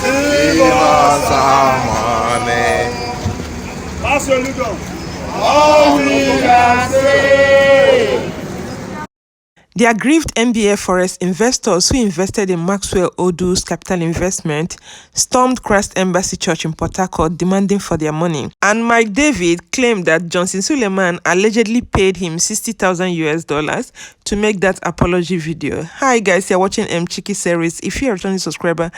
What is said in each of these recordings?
Give us our money. All we can say. The aggrieved NBA Forest investors who invested in Maxwell Odu's capital investment stormed Christ Embassy Church in Port Harcourt demanding for their money. And Mike David claimed that Johnson Suleiman allegedly paid him $60,000 to make that apology video. Hi guys, you're watching Chiki series. If you're a returning subscriber,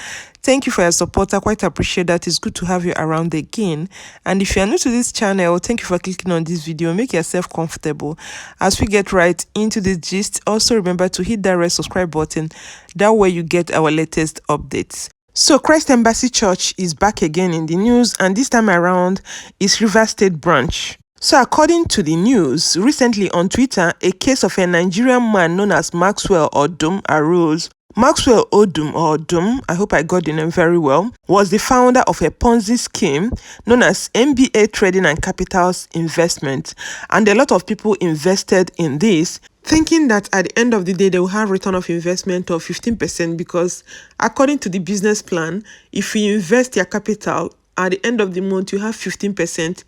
thank you for your support. I quite appreciate that. It's good to have you around again. And if you are new to this channel, thank you for clicking on this video. Make yourself comfortable as we get right into the gist. Also remember to hit that red subscribe button. That way you get our latest updates. So Christ Embassy Church is back again in the news, and this time around is Rivers State branch. So according to the news, recently on Twitter, a case of a Nigerian man known as Maxwell Odum arose. Maxwell Odum, I hope I got the name very well, was the founder of a Ponzi scheme known as MBA Trading and Capitals Investment. And a lot of people invested in this, thinking that at the end of the day, they will have return of investment of 15% because according to the business plan, if you invest your capital, at the end of the month, you have 15%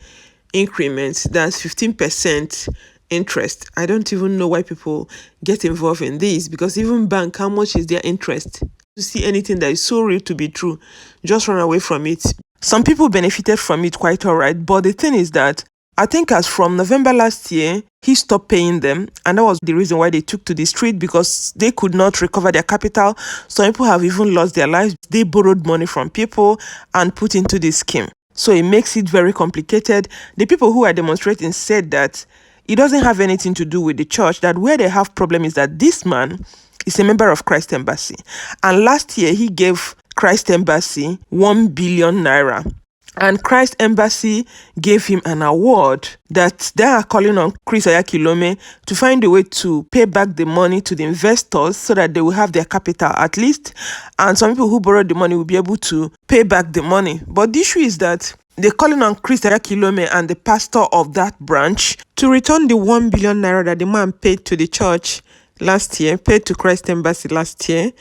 increments. That's 15% interest. I don't even know why people get involved in this, because even bank, how much is their interest? To see anything that is so real to be true, just run away from it. Some people benefited from it quite all right, but the thing is that I think as from November last year, he stopped paying them, and that was the reason why they took to the street, because they could not recover their capital. Some people have even lost their lives. They borrowed money from people and put into this scheme. So it makes it very complicated. The people who are demonstrating said that it doesn't have anything to do with the church, that where they have problem is that this man is a member of Christ Embassy. And last year, he gave Christ Embassy 1 billion naira. And Christ Embassy gave him an award that they are calling on Chris Ayakilome to find a way to pay back the money to the investors so that they will have their capital at least. And some people who borrowed the money will be able to pay back the money. But the issue is that they're calling on Chris Ayakilome and the pastor of that branch to return the 1 billion naira that the man paid to the church last year, paid to Christ Embassy last year.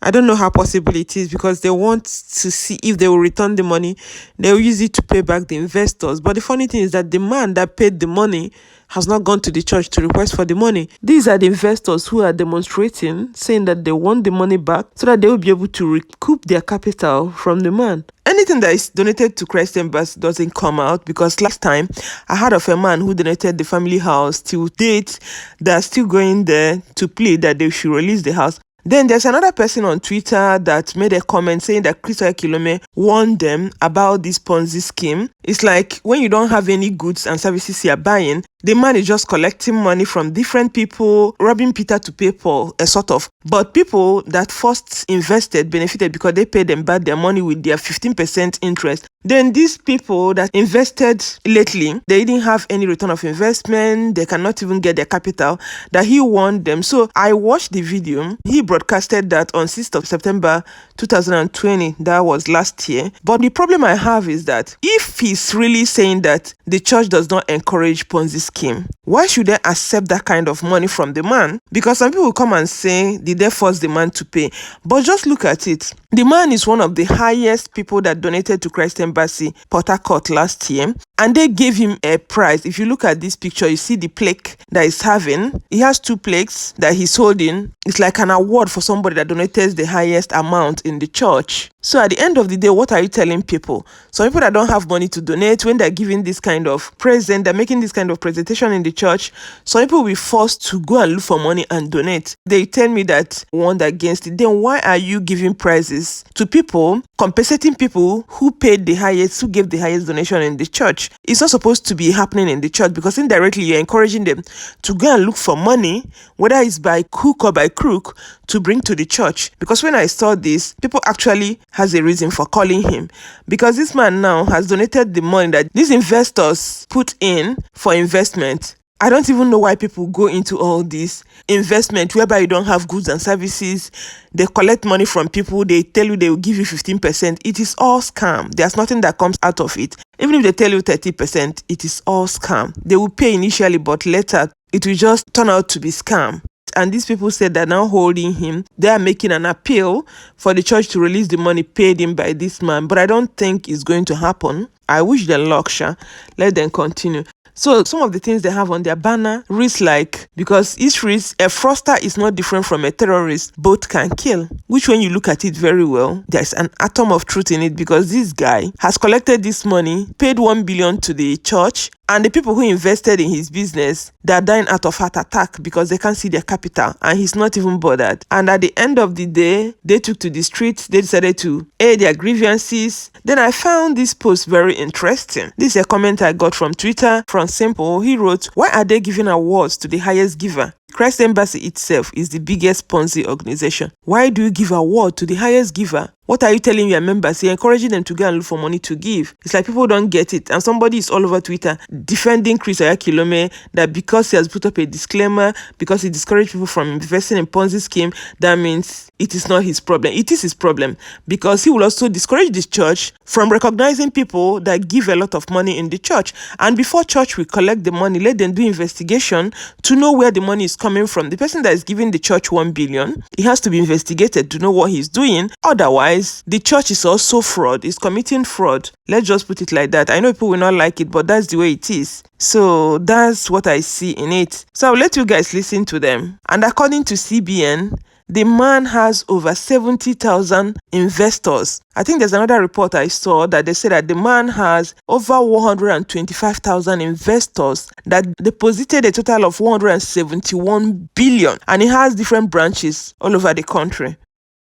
I don't know how possible it is, because they want to see if they will return the money. They will use it to pay back the investors. But the funny thing is that the man that paid the money has not gone to the church to request for the money. These are the investors who are demonstrating, saying that they want the money back so that they will be able to recoup their capital from the man. Anything that is donated to Christ Embassy doesn't come out, because last time I heard of a man who donated the family house. Till date, they're still going there to plead that they should release the house. Then there's another person on Twitter that made a comment saying that Chris Kilome warned them about this Ponzi scheme. It's like when you don't have any goods and services you're buying, the man is just collecting money from different people, robbing Peter to pay Paul, a sort of. But people that first invested benefited because they paid them back their money with their 15% interest. Then these people that invested lately, they didn't have any return of investment. They cannot even get their capital, that he warned them. So I watched the video. He broadcasted that on 6th of September 2020. That was last year. But the problem I have is that if he's really saying that the church does not encourage Ponzi scheme, why should they accept that kind of money from the man? Because some people will come and say, did they force the man to pay? But just look at it. The man is one of the highest people that donated to Christ Embassy Port Harcourt last year, and they gave him a prize. If you look at this picture, you see the plaque that he's having. He has 2 plaques that he's holding. It's like an award for somebody that donated the highest amount in the church. So at the end of the day, what are you telling people? Some people that don't have money to donate, when they're giving this kind of present, they're making this kind of presentation in the church, some people will be forced to go and look for money and donate. They tell me that warned against it. Then why are you giving prizes to people, compensating people who paid the highest, who gave the highest donation in the church? It's not supposed to be happening in the church, because indirectly you're encouraging them to go and look for money, whether it's by hook or by crook, to bring to the church. Because when I saw this, people actually has a reason for calling him, because this man now has donated the money that these investors put in for investment. I don't even know why people go into all this investment whereby you don't have goods and services. They collect money from people. They tell you they will give you 15%. It is all scam. There's nothing that comes out of it. Even if they tell you 30%, it is all scam. They will pay initially, but later it will just turn out to be scam. and these people said they're now holding him. They are making an appeal for the church to release the money paid in by this man, but I don't think it's going to happen. I wish them luck, sha. Let them continue. So some of the things they have on their banner reads like, because each reads, a fraudster is not different from a terrorist, both can kill. Which when you look at it very well, there's an atom of truth in it, because this guy has collected this money, paid 1 billion to the church, and the people who invested in his business, they're dying out of heart attack because they can't see their capital, and he's not even bothered. And at the end of the day, they took to the streets. They decided to air their grievances. Then I found this post very interesting. This is a comment I got from Twitter from Simple. He wrote, "Why are they giving awards to the highest giver? Christ Embassy itself is the biggest Ponzi organization. Why do you give award to the highest giver? What are you telling your members? You're encouraging them to go and look for money to give." It's like people don't get it. And somebody is all over Twitter defending Chris Oyakilome that because he has put up a disclaimer, because he discouraged people from investing in Ponzi scheme, that means it is not his problem. It is his problem, because he will also discourage the church from recognizing people that give a lot of money in the church. And before church will collect the money, let them do investigation to know where the money is coming from. The person that is giving the church 1 billion, he has to be investigated to know what he's doing. Otherwise, the church is also fraud, is committing fraud. Let's just put it like that. I know people will not like it, but that's the way it is. So that's what I see in it. So I'll let you guys listen to them. And according to CBN, the man has over 70,000 investors. I think there's another report I saw that they said that the man has over 125,000 investors that deposited a total of 171 billion. And he has different branches all over the country.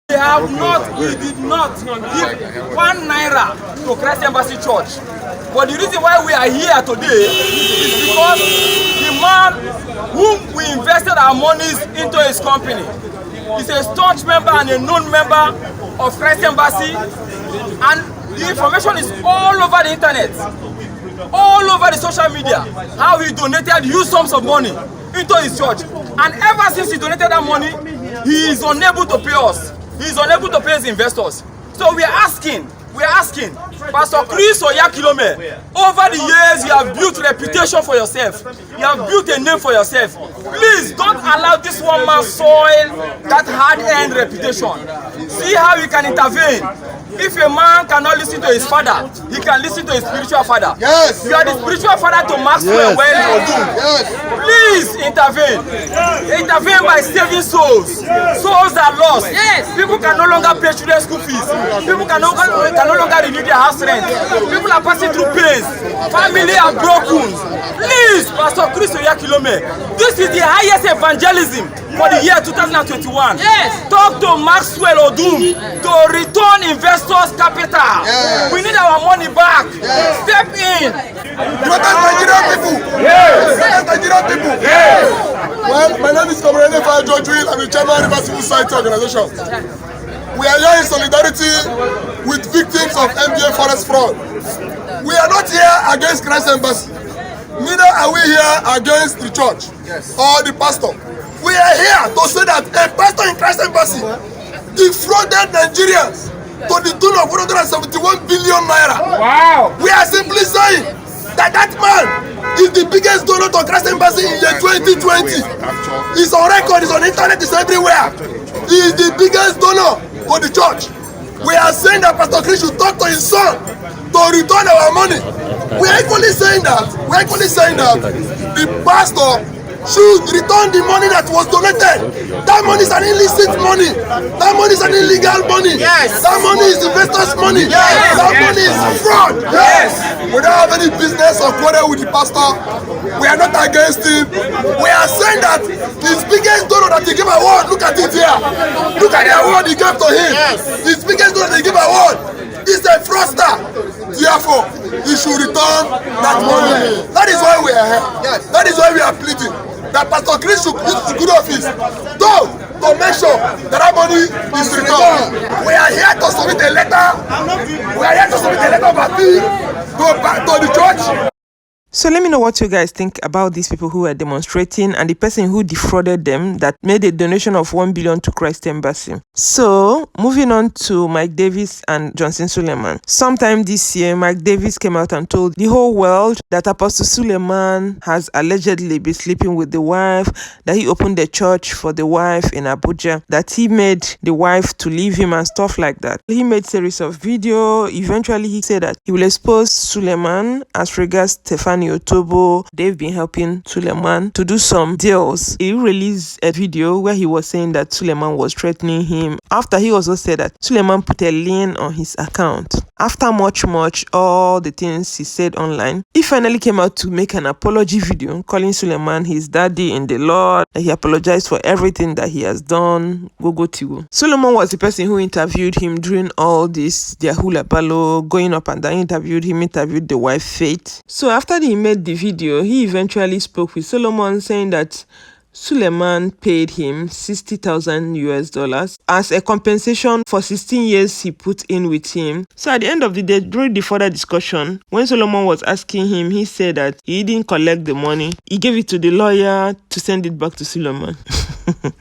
We did not give 1 naira to Christ Embassy Church. But the reason why we are here today is because the man whom we invested our monies into his company is a staunch member and a known member of Christ Embassy, and the information is all over the internet, all over the social media, how he donated huge sums of money into his church. And ever since he donated that money, he is unable to pay us. He is unable to pay his investors. So we are asking, Pastor Chris Oyakilome, over the years you have built reputation for yourself. You have built a name for yourself. Please don't allow this one man soil that hard-earned reputation. See how you can intervene. If a man cannot listen to his father, he can listen to his spiritual father. Yes. You are the spiritual father to Maxwell Yes. Please intervene. Intervene by saving souls. Souls are lost. Yes. People can no longer pay children's school fees. People can no longer renew their house rent. People are passing through pains. Family are broken. Please, Pastor Chris Oyakilome, this is the highest evangelism for the year 2021. Yes. Talk to Maxwell Odum to return investors' capital. Yes. We need our money back. Yes. Step in. Protect Nigerian people. Yes. Protect Nigerian people. Yes. Well, my name is Comrade George Will. I'm the chairman of the Civil Society Organization. We are here in solidarity with victims of NGN forest fraud. We are not here against Christ Embassy. Neither are we here against the church or the pastor. We are here to say that a pastor in Christ Embassy defrauded Nigerians to the tune of 171 billion naira. Wow! We are simply saying that that man is the biggest donor to Christ Embassy in year 2020. It's on record, it's on internet, it's everywhere. He is the biggest donor for the church. We are saying that Pastor Chris should talk to his son to return our money. We are equally saying that the pastor should return the money that was donated. That money is an illicit money. That money is an illegal money. Yes. That money is investors' money. Yes. That money is fraud. Yes. We don't have any business or quarrel with the pastor. We are not against him. We are saying that his biggest donor that he gave award, look at it here. Look at the award he gave to him. Yes. His biggest donor that he gave award is a fraudster. Therefore, he should return that money. That is why we are here. Yes. That is why we are pleading that Pastor Chris should use the good office to make sure that money is returned. We are here to submit a letter. We are here to submit a letter of appeal to the church. So let me know what you guys think about these people who are demonstrating and the person who defrauded them that made a donation of 1 billion to Christ Embassy. So moving on to Mike Davis and Johnson Suleiman. Sometime this year, Mike Davis came out and told the whole world that Apostle Suleiman has allegedly been sleeping with the wife, that he opened a church for the wife in Abuja, that he made the wife to leave him and stuff like that. He made series of video. Eventually he said that he will expose Suleiman as regards Stefani Otobo. They've been helping Suleiman to do some deals. He released a video where he was saying that Suleiman was threatening him. After he also said that Suleiman put a lien on his account. After much all the things he said online, he finally came out to make an apology video calling Suleiman his daddy in the Lord, that he apologized for everything that he has done. Go Tigo. Suleiman was the person who interviewed him during all this, their hula balo, going up and down, interviewed the wife Faith. So after he made the video, he eventually spoke with Suleiman, saying that Suleiman paid him $60,000 as a compensation for 16 years he put in with him. So at the end of the day, during the further discussion, when Suleiman was asking him, he said that he didn't collect the money. He gave it to the lawyer to send it back to Suleiman.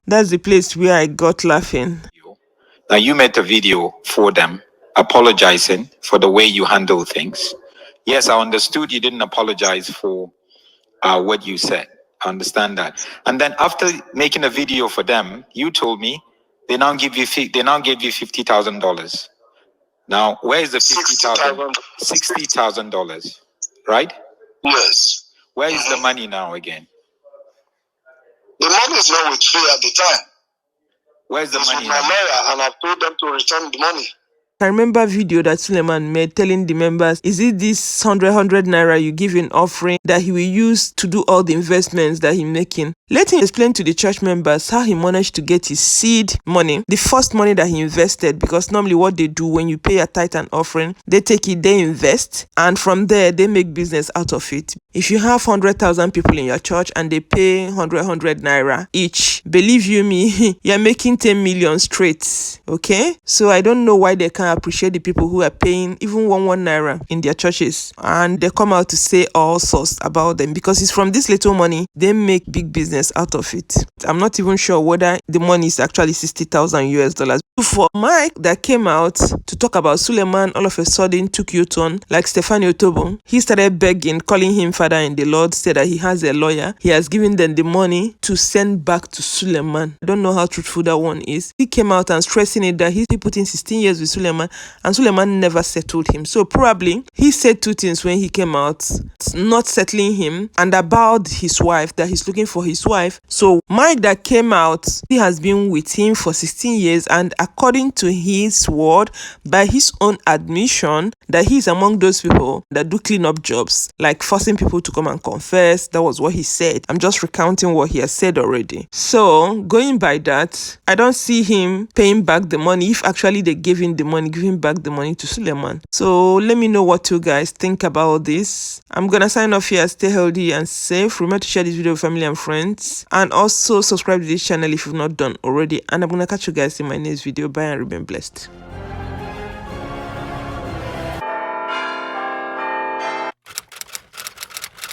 That's the place where I got laughing. Now, you made a video for them, apologizing for the way you handle things. Yes, I understood you didn't apologize for what you said. I understand that. And then after making a video for them, you told me they now gave you $50,000. Now, where is the $50,000? $60,000, right? Yes. Where is the money now again? The money is not with me at the time. Where's the money with my now? lawyer, and I've told them to return the money. I remember a video that Suleiman made telling the members, is it this 100 naira you give in offering that he will use to do all the investments that he's making? Let him explain to the church members how he managed to get his seed money, the first money that he invested, because normally what they do when you pay a tithe and offering, they take it, they invest, and from there they make business out of it. If you have 100,000 people in your church and they pay 100 naira each, believe you me, you're making 10 million straight, okay? So I don't know why they can't appreciate the people who are paying even one naira in their churches, and they come out to say all sorts about them because it's from this little money they make big business out of it. I'm not even sure whether the money is actually $60,000. For Mike that came out to talk about Suleiman, all of a sudden took U-turn like Stefani Otobo. He started begging, calling him father in the Lord, said that he has a lawyer. He has given them the money to send back to Suleiman. I don't know how truthful that one is. He came out and stressing it that he put in 16 years with Suleiman and Suleiman never settled him. So probably he said two things when he came out, not settling him and about his wife, that he's looking for his wife. So Mike that came out, he has been with him for 16 years and according to his word, by his own admission, that he's among those people that do cleanup jobs, like forcing people to come and confess. That was what he said. I'm just recounting what he has said already. So going by that, I don't see him paying back the money if actually they gave him the money, giving back the money to Suleiman. So let me know what you guys think about this. I'm gonna sign off here. Stay healthy and safe. Remember to share this video with family and friends, and also subscribe to this channel if you've not done already. And I'm gonna catch you guys in my next video. Bye and remain blessed.